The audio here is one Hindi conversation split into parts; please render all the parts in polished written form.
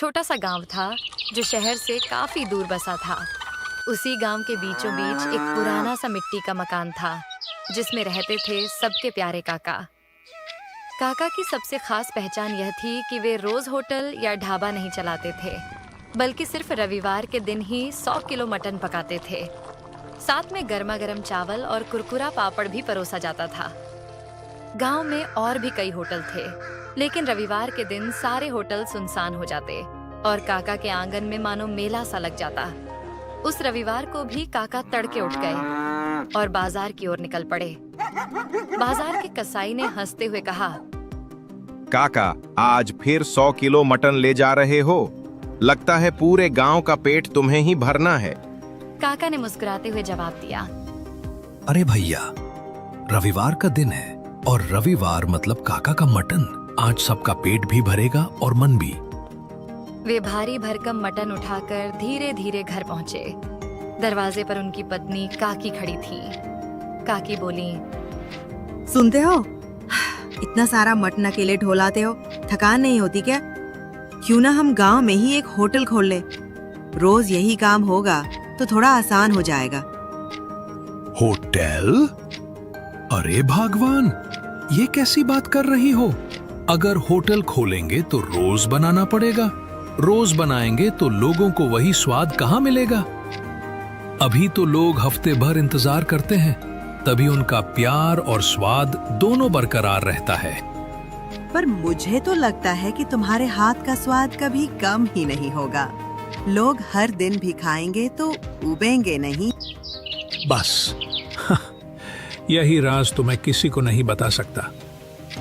छोटा सा गांव था जो शहर से काफी दूर बसा था। उसी गांव के बीचों बीच एक पुराना सा मिट्टी का मकान था जिसमें रहते थे सबके प्यारे काका। काका की सबसे खास पहचान यह थी कि वे रोज होटल या ढाबा नहीं चलाते थे, बल्कि सिर्फ रविवार के दिन ही 100 किलो मटन पकाते थे। साथ में गर्मा गर्म चावल और कुरकुरा पापड़ भी परोसा जाता था। गांव में और भी कई होटल थे, लेकिन रविवार के दिन सारे होटल सुनसान हो जाते और काका के आंगन में मानो मेला सा लग जाता। उस रविवार को भी काका तड़के उठ गए और बाजार की ओर निकल पड़े। बाजार के कसाई ने हंसते हुए कहा, काका, आज फिर 100 किलो मटन ले जा रहे हो? लगता है पूरे गांव का पेट तुम्हें ही भरना है। काका ने मुस्कुराते हुए जवाब दिया, अरे भैया, रविवार का दिन है और रविवार मतलब काका का मटन। आज सबका पेट भी भरेगा और मन भी। वे भारी भरकम मटन उठाकर धीरे धीरे घर पहुंचे। दरवाजे पर उनकी पत्नी काकी खड़ी थी। काकी बोली, सुनते हो, इतना सारा मटन अकेले ढोलाते हो, थकान नहीं होती क्या? क्यों ना हम गांव में ही एक होटल खोल ले। रोज यही काम होगा तो थोड़ा आसान हो जाएगा। होटल? अरे भगवान, ये कैसी बात कर रही हो? अगर होटल खोलेंगे तो रोज बनाना पड़ेगा। रोज बनाएंगे तो लोगों को वही स्वाद कहाँ मिलेगा? अभी तो लोग हफ्ते भर इंतजार करते हैं, तभी उनका प्यार और स्वाद दोनों बरकरार रहता है। पर मुझे तो लगता है कि तुम्हारे हाथ का स्वाद कभी कम ही नहीं होगा। लोग हर दिन भी खाएंगे तो उबेंगे नहीं। बस यही राज तो मैं किसी को नहीं बता सकता।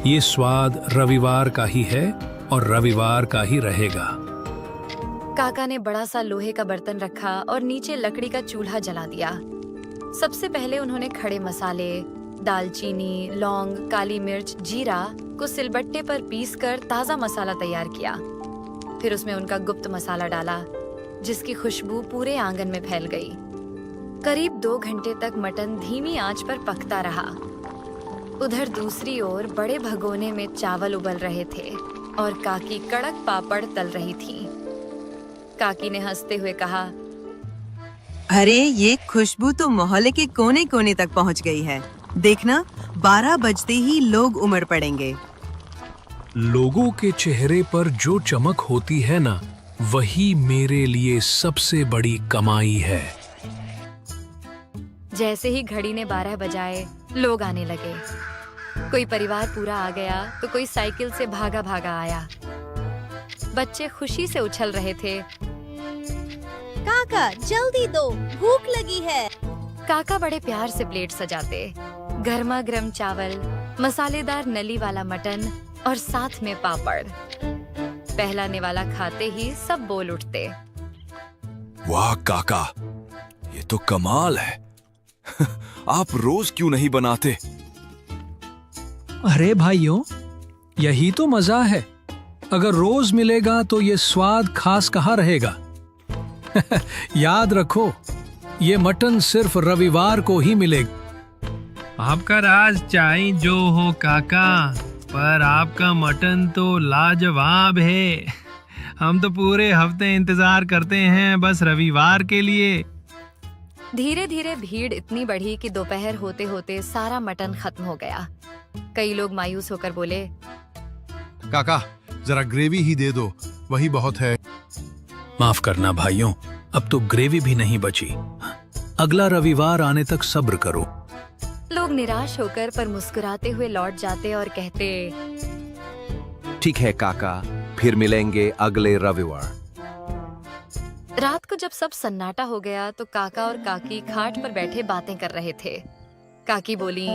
ये स्वाद रविवार का ही है और रविवार का ही रहेगा। काका ने बड़ा सा लोहे का बर्तन रखा और नीचे लकड़ी का चूल्हा जला दिया। सबसे पहले उन्होंने खड़े मसाले, दालचीनी, लौंग, काली मिर्च, जीरा को सिलबट्टे पर पीसकर ताजा मसाला तैयार किया। फिर उसमें उनका गुप्त मसाला डाला, जिसकी खुशबू पूरे आंगन में फैल गई। करीब 2 घंटे तक मटन धीमी आंच पर पकता रहा। उधर दूसरी ओर बड़े भगोने में चावल उबल रहे थे और काकी कड़क पापड़ तल रही थी। काकी ने हंसते हुए कहा, अरे ये खुशबू तो मोहल्ले के कोने कोने तक पहुंच गई है। देखना, 12 बजते ही लोग उमड़ पड़ेंगे। लोगों के चेहरे पर जो चमक होती है ना, वही मेरे लिए सबसे बड़ी कमाई है। जैसे ही घड़ी ने 12 बजाए, लोग आने लगे। कोई परिवार पूरा आ गया तो कोई साइकिल से भागा भागा आया। बच्चे खुशी से उछल रहे थे। काका, जल्दी दो, भूख लगी है। काका बड़े प्यार से प्लेट सजाते। गर्मा गर्म चावल, मसालेदार नली वाला मटन और साथ में पापड़। पहला निवाला खाते ही सब बोल उठते, वाह काका, ये तो कमाल है। आप रोज क्यों नहीं बनाते? अरे भाइयों, यही तो मजा है। अगर रोज मिलेगा तो ये स्वाद खास कहाँ रहेगा? याद रखो, ये मटन सिर्फ रविवार को ही मिलेगा। आपका राज चाहे जो हो काका, पर आपका मटन तो लाजवाब है। हम तो पूरे हफ्ते इंतजार करते हैं बस रविवार के लिए। धीरे धीरे भीड़ इतनी बढ़ी कि दोपहर होते होते सारा मटन खत्म हो गया। कई लोग मायूस होकर बोले, काका, जरा ग्रेवी ही दे दो, वही बहुत है। माफ करना भाइयों, अब तो ग्रेवी भी नहीं बची। अगला रविवार आने तक सब्र करो। लोग निराश होकर पर मुस्कुराते हुए लौट जाते और कहते, ठीक है काका, फिर मिलेंगे अगले रविवार। रात को जब सब सन्नाटा हो गया तो काका और काकी खाट पर बैठे बातें कर रहे थे। काकी बोली,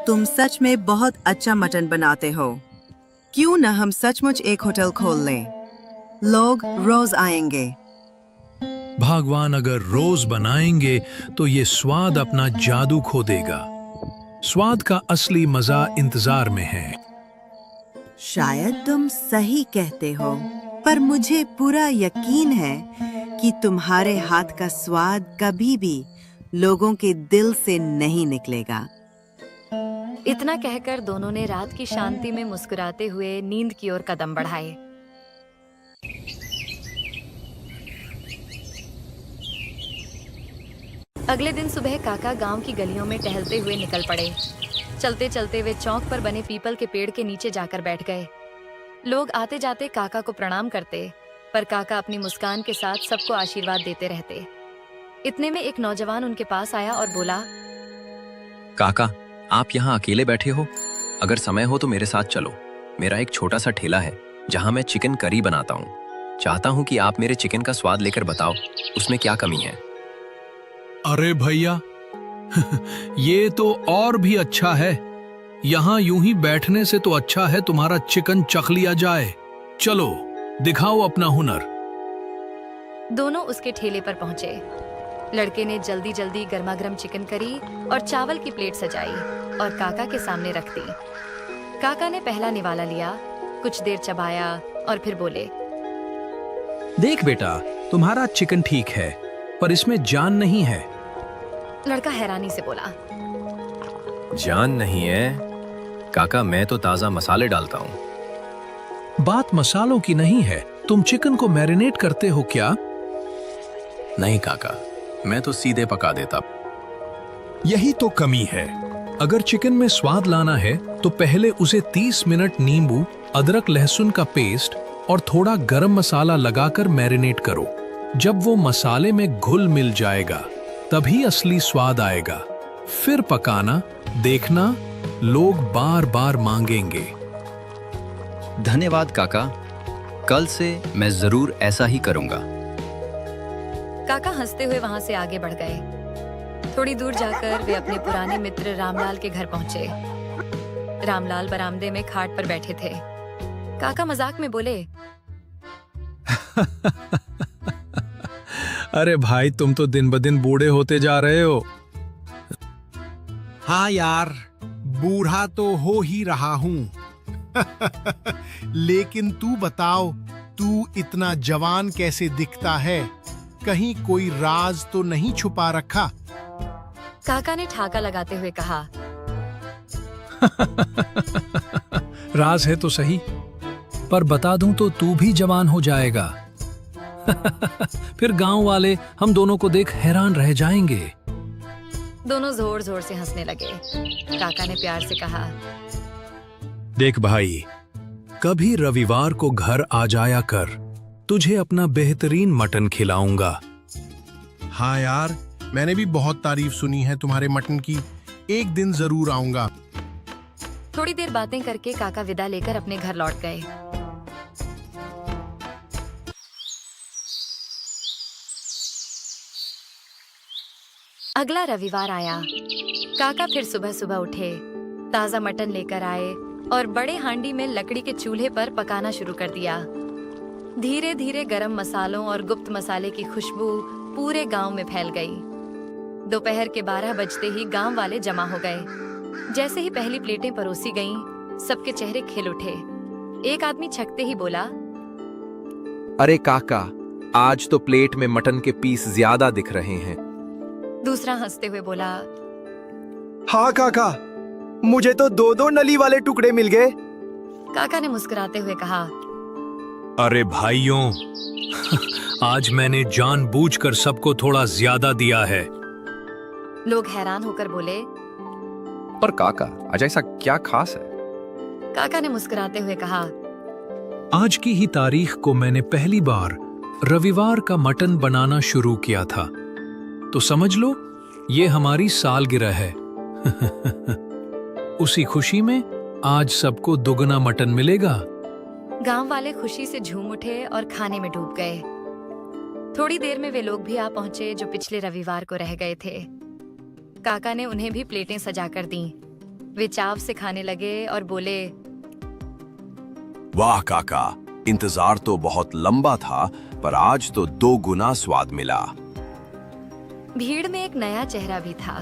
तुम सच में बहुत अच्छा मटन बनाते हो। क्यों ना हम सचमुच एक होटल खोल लें? लोग रोज आएंगे। भगवान अगर रोज बनाएंगे तो ये स्वाद अपना जादू खो देगा। स्वाद का असली मजा इंतजार में है। शायद तुम सही कहते हो, पर मुझे पूरा यकीन है कि तुम्हारे हाथ का स्वाद कभी भी लोगों के दिल से नहीं निकलेगा। इतना कहकर दोनों ने रात की शांति में मुस्कुराते हुए नींद की ओर कदम बढ़ाए। अगले दिन सुबह काका गांव की गलियों में टहलते हुए निकल पड़े। चलते चलते वे चौक पर बने पीपल के पेड़ के नीचे जाकर बैठ गए। लोग आते जाते काका को प्रणाम करते, पर काका अपनी मुस्कान के साथ सबको आशीर्वाद देते रहते। इतने में एक नौजवान उनके पास आया और बोला, काका, आप यहाँ अकेले बैठे हो? अगर समय हो तो मेरे साथ चलो। मेरा एक छोटा सा ठेला है जहाँ मैं चिकन करी बनाता हूँ। चाहता हूँ कि आप मेरे चिकन का स्वाद लेकर बताओ उसमें क्या कमी है। अरे भैया, ये तो और भी अच्छा है। यहाँ यूं ही बैठने से तो अच्छा है तुम्हारा चिकन चख लिया जाए। चलो दिखाओ अपना हुनर। दोनों उसके ठेले पर पहुंचे। लड़के ने जल्दी जल्दी गर्मागर्म चिकन करी और चावल की प्लेट सजाई और काका के सामने रख दी। काका ने पहला निवाला लिया, कुछ देर चबाया और फिर बोले, देख बेटा, तुम्हारा चिकन ठीक है, पर इसमें जान नहीं है। लड़का हैरानी से बोला, जान नहीं है? काका, मैं तो ताजा मसाले डालता हूँ। बात मसालों की नहीं है, तुम चिकन को मैरिनेट करते हो क्या? नहीं काका, मैं तो सीधे पका देता। यही तो कमी है। अगर चिकन में स्वाद लाना है तो पहले उसे 30 मिनट नींबू, अदरक लहसुन का पेस्ट और थोड़ा गरम मसाला लगाकर मैरिनेट करो। जब वो मसाले में घुल मिल जाएगा तभी असली स्वाद आएगा। फिर पकाना, देखना लोग बार बार मांगेंगे। धन्यवाद काका, कल से मैं जरूर ऐसा ही करूंगा। काका हंसते हुए वहां से आगे बढ़ गए। थोड़ी दूर जाकर वे अपने पुराने मित्र रामलाल के घर पहुंचे। रामलाल बरामदे में खाट पर बैठे थे। काका मजाक में बोले, अरे भाई, तुम तो दिन ब दिन बूढ़े होते जा रहे हो। हाँ यार, बूढ़ा तो हो ही रहा हूँ। लेकिन तू बताओ, तू इतना जवान कैसे दिखता है? कहीं कोई राज तो नहीं छुपा रखा? काका ने ठाका लगाते हुए कहा, राज है तो सही, पर बता दूं तो तू भी जवान हो जाएगा। फिर गांव वाले हम दोनों को देख हैरान रह जाएंगे। दोनों जोर जोर से हंसने लगे। काका ने प्यार से कहा, देख भाई, कभी रविवार को घर आ जाया कर, तुझे अपना बेहतरीन मटन खिलाऊंगा। हाँ यार, मैंने भी बहुत तारीफ सुनी है तुम्हारे मटन की। एक दिन जरूर आऊंगा। थोड़ी देर बातें करके काका विदा लेकर अपने घर लौट गए। अगला रविवार आया। काका फिर सुबह सुबह उठे, ताजा मटन लेकर आए और बड़े हांडी में लकड़ी के चूल्हे पर पकाना शुरू कर दिया। धीरे धीरे गरम मसालों और गुप्त मसाले की खुशबू पूरे गांव में फैल गई। दोपहर के 12 बजते ही गांव वाले जमा हो गए। जैसे ही पहली प्लेटें परोसी गईं, सबके चेहरे खिल उठे। एक आदमी छकते ही बोला, अरे काका, आज तो प्लेट में मटन के पीस ज्यादा दिख रहे हैं। दूसरा हंसते हुए बोला, हाँ काका, मुझे तो 2-2 नली वाले टुकड़े मिल गए। काका ने मुस्कुराते हुए कहा, अरे भाइयों, आज मैंने जानबूझकर सबको थोड़ा ज्यादा दिया है। लोग हैरान होकर बोले, पर काका, आज ऐसा क्या खास है? काका ने मुस्कुराते हुए कहा, आज की ही तारीख को मैंने पहली बार रविवार का मटन बनाना शुरू किया था, तो समझ लो ये हमारी सालगिरह है। उसी खुशी में आज सबको दुगना मटन मिलेगा। गांव वाले खुशी से झूम उठे और खाने में डूब गए। थोड़ी देर में वे लोग भी आ पहुंचे जो पिछले रविवार को रह गए थे। काका ने उन्हें भी प्लेटें सजाकर दी। वे चाव से खाने लगे और बोले, वाह काका, इंतजार तो बहुत लंबा था, पर आज तो 2 गुना स्वाद मिला। भीड़ में एक नया चेहरा भी था।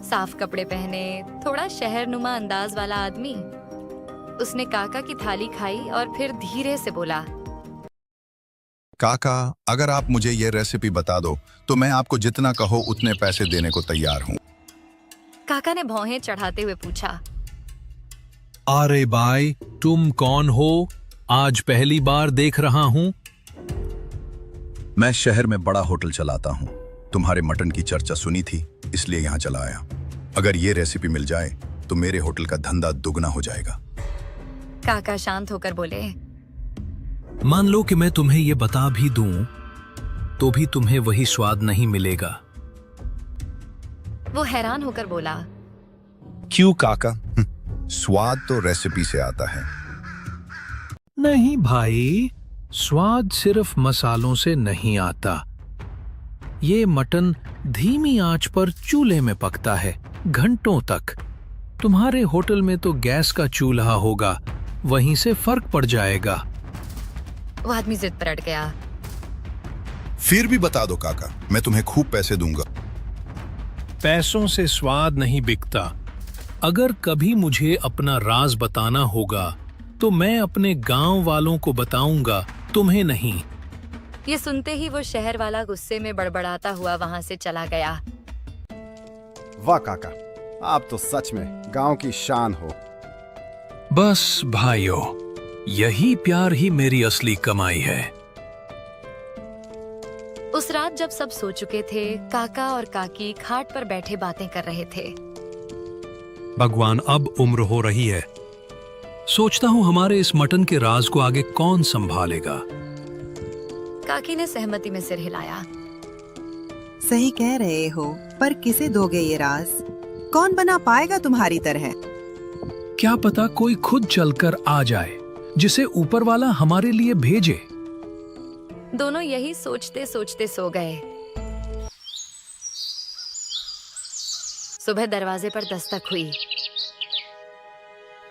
साफ कपड़े पहने, थोड़ा शहरनुमा अंदाज वाला आदमी। उसने काका की थाली खाई और फिर धीरे से बोला, काका, अगर आप मुझे ये रेसिपी बता दो तो मैं आपको जितना कहो उतने पैसे देने को तैयार हूँ। काका ने भौहें चढ़ाते हुए पूछा, अरे भाई, तुम कौन हो? आज पहली बार देख रहा हूँ। मैं शहर में बड़ा होटल चलाता हूँ। तुम्हारे मटन की चर्चा सुनी थी, इसलिए यहाँ चला आया। अगर ये रेसिपी मिल जाए तो मेरे होटल का धंधा दुगना हो जाएगा। काका शांत होकर बोले, मान लो कि मैं तुम्हें ये बता भी दूं तो भी तुम्हें वही स्वाद नहीं मिलेगा। वो हैरान होकर बोला, क्यों काका? स्वाद तो रेसिपी से आता है। नहीं भाई, स्वाद सिर्फ मसालों से नहीं आता। ये मटन धीमी आंच पर चूल्हे में पकता है घंटों तक। तुम्हारे होटल में तो गैस का चूल्हा होगा, वहीं से फर्क पड़ जाएगा। वो आदमी जिद पर अड़ गया। फिर भी बता दो काका, मैं तुम्हें खूब पैसे दूंगा। पैसों से स्वाद नहीं बिकता। अगर कभी मुझे अपना राज बताना होगा तो मैं अपने गांव वालों को बताऊंगा, तुम्हें नहीं। ये सुनते ही वो शहर वाला गुस्से में बड़बड़ाता हुआ वहां से चला गया। वाह काका, आप तो सच में गांव की शान हो। बस भाइयों, यही प्यार ही मेरी असली कमाई है। उस रात जब सब सो चुके थे, काका और काकी खाट पर बैठे बातें कर रहे थे। भगवान, अब उम्र हो रही है। सोचता हूँ हमारे इस मटन के राज को आगे कौन संभालेगा। काकी ने सहमति में सिर हिलाया। सही कह रहे हो, पर किसे दोगे ये राज? कौन बना पाएगा तुम्हारी तरह? क्या पता कोई खुद चलकर आ जाए, जिसे ऊपर वाला हमारे लिए भेजे। दोनों यही सोचते सोचते सो गए। सुबह दरवाजे पर दस्तक हुई।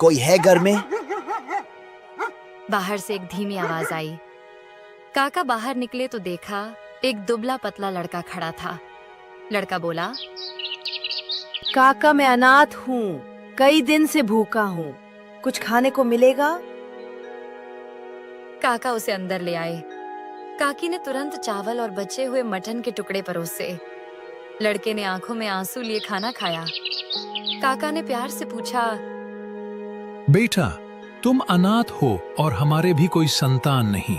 कोई है घर में? बाहर से एक धीमी आवाज आई। काका बाहर निकले तो देखा एक दुबला पतला लड़का खड़ा था। लड़का बोला, काका मैं अनाथ हूँ, कई दिन से भूखा हूँ, कुछ खाने को मिलेगा? काका उसे अंदर ले आए। काकी ने तुरंत चावल और बचे हुए मटन के टुकड़े परोसे। लड़के ने आंखों में आंसू लिए खाना खाया। काका ने प्यार से पूछा, बेटा, तुम अनाथ हो और हमारे भी कोई संतान नहीं।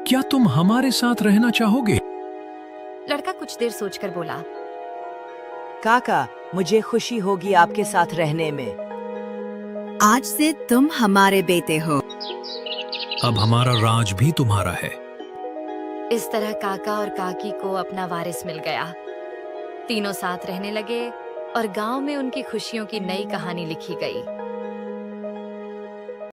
क्या तुम हमारे साथ रहना चाहोगे? लड़का कुछ देर सोचकर बोला, काका मुझे खुशी होगी आपके साथ रहने में। आज से तुम हमारे बेटे हो। अब हमारा राज भी तुम्हारा है। इस तरह काका और काकी को अपना वारिस मिल गया। तीनों साथ रहने लगे और गांव में उनकी खुशियों की नई कहानी लिखी गई।